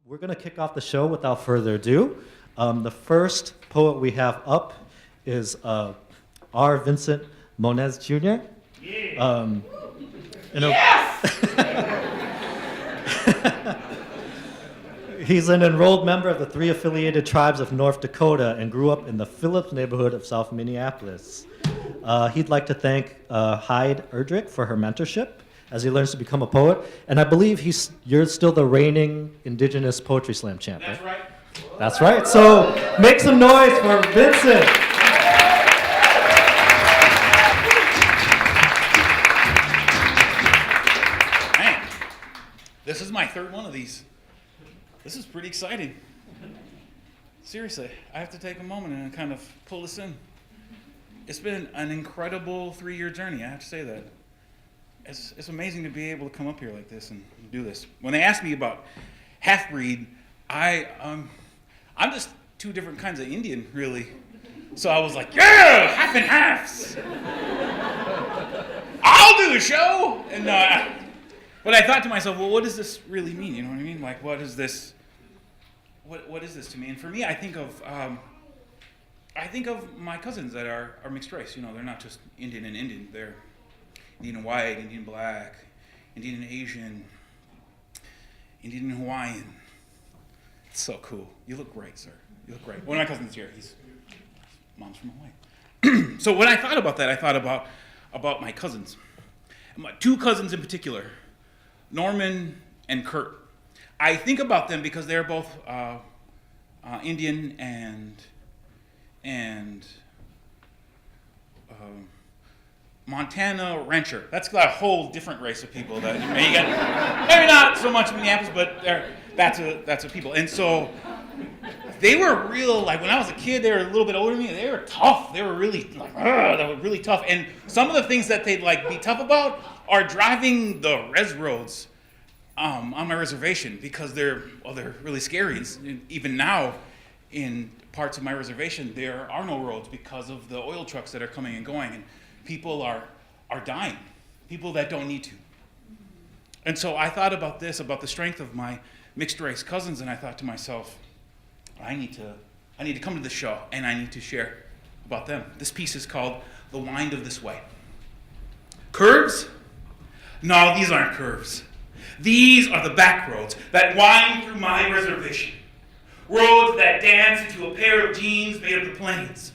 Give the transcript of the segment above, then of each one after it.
We're going to kick off the show without further ado. The first poet we have up is R. Vincent Moniz Jr. Yeah. He's an enrolled member of the 3 affiliated tribes of North Dakota and grew up in the Phillips neighborhood of South Minneapolis. He'd like to thank Hyde Erdrich for her mentorship as he learns to become a poet. And I believe you're still the reigning Indigenous Poetry Slam champ. That's right. That's right. So make some noise for Vincent. Man, this is my third one of these. This is pretty exciting. Seriously, I have to take a moment and kind of pull this in. It's been an incredible 3-year journey, I have to say that. It's amazing to be able to come up here like this and do this. When they asked me about half-breed, I'm just 2 different kinds of Indian, really. So I was like, yeah, half and halves. I'll do the show. And but I thought to myself, well, what does this really mean? You know what I mean? Like, what is this? What is this to me? And for me, I think of my cousins that are mixed race. You know, they're not just Indian and Indian. They're Indian and white, Indian black, Indian and Asian, Indian and Hawaiian. It's so cool. You look great, sir. You look great. One of my cousins here, mom's from Hawaii. So when I thought about that, I thought about my cousins. My 2 cousins in particular, Norman and Kurt. I think about them because they're both Indian and Montana rancher. That's a whole different race of people that you may get. Maybe not so much in Minneapolis, but that's a people. And so they were real, like when I was a kid, they were a little bit older than me, they were tough. They were really they were really tough. And some of the things that they'd like be tough about are driving the res roads on my reservation because they're really scary. And even now, in parts of my reservation, there are no roads because of the oil trucks that are coming and going. And people are dying, people that don't need to. And so I thought about this, about the strength of my mixed race cousins, and I thought to myself, I need to come to the show and I need to share about them. This piece is called The Wind of This Way. Curves? No, these aren't curves. These are the back roads that wind through my reservation. Roads that dance into a pair of jeans made of the plains.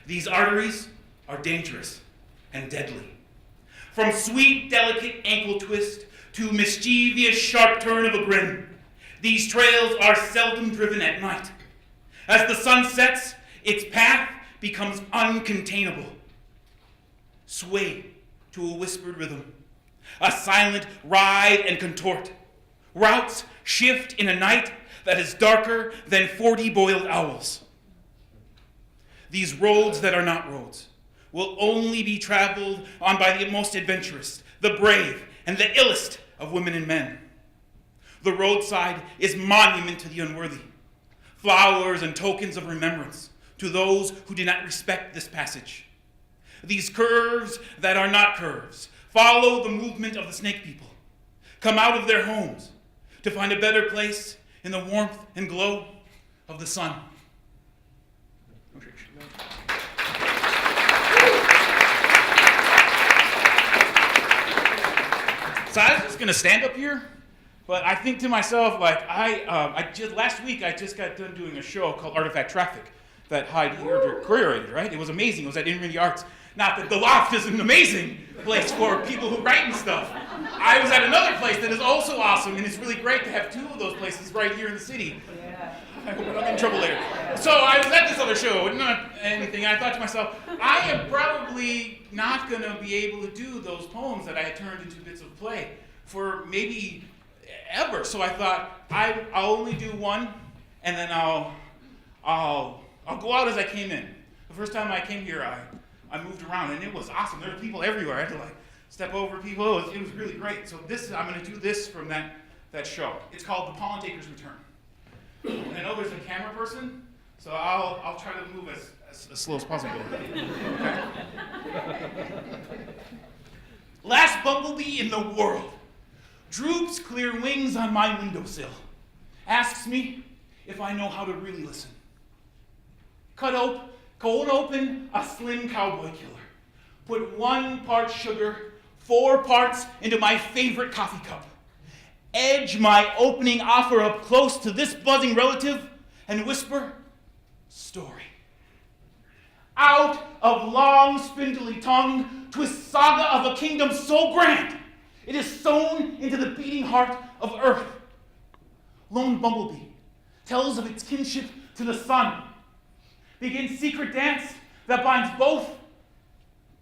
These arteries are dangerous and deadly. From sweet, delicate ankle twist to mischievous sharp turn of a grin, these trails are seldom driven at night. As the sun sets, its path becomes uncontainable. Sway to a whispered rhythm, a silent ride and contort. Routes shift in a night that is darker than 40 boiled owls. These roads that are not roads will only be traveled on by the most adventurous, the brave, and the illest of women and men. The roadside is monument to the unworthy, flowers and tokens of remembrance to those who did not respect this passage. These curves that are not curves follow the movement of the snake people, come out of their homes to find a better place in the warmth and glow of the sun. So I was just gonna stand up here, but I think to myself, like last week I just got done doing a show called Artifact Traffic that Hyde curated, right? It was amazing. It was at Immersion Arts. Not that the Loft is an amazing place for people who write and stuff. I was at another place that is also awesome, and it's really great to have 2 of those places right here in the city. Yeah. I hope I'm not in trouble later. So I was at this other show, not anything. I thought to myself, I am probably not going to be able to do those poems that I had turned into bits of play for maybe ever. So I thought I'll only do one, and then I'll go out as I came in. The first time I came here, I moved around, and it was awesome. There were people everywhere. I had to step over people. It was really great. So I'm going to do this from that show. It's called The Pollen Taker's Return. And I know there's a camera person, so I'll try to move as slow as possible. Okay. Last bumblebee in the world droops clear wings on my windowsill asks me if I know how to really listen. Cut open a slim cowboy killer. Put 1 part sugar, 4 parts into my favorite coffee cup. Edge my opening offer up close to this buzzing relative and whisper, story. Out of long, spindly tongue, twist saga of a kingdom so grand, it is sewn into the beating heart of earth. Lone bumblebee tells of its kinship to the sun, begins secret dance that binds both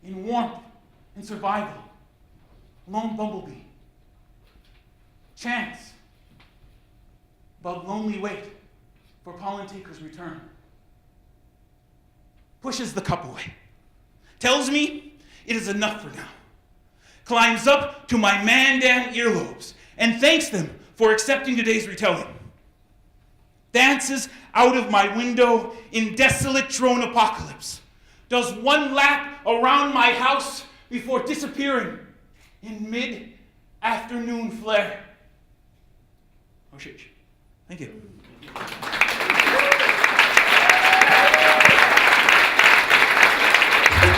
in warmth and survival. Lone bumblebee chants about lonely wait for pollen taker's return. Pushes the cup away. Tells me it is enough for now. Climbs up to my mandan earlobes and thanks them for accepting today's retelling. Dances out of my window in desolate drone apocalypse. Does 1 lap around my house before disappearing in mid-afternoon flare. Oh, shit. Thank you.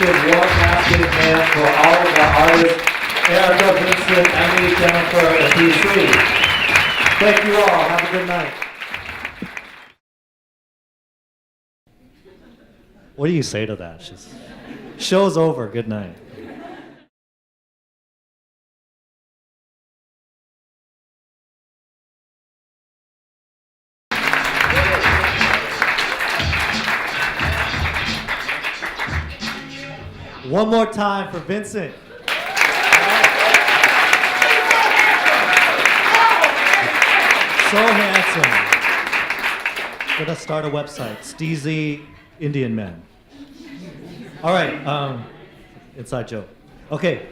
Warm basket man for all of our artists, Erica, Vincent, Emily, Jennifer, and PC. Thank you all. Have a good night. What do you say to that? Show's over. Good night. One more time for Vincent. So handsome. Gonna start a website, Steezy Indian Men. All right, inside joke. Okay.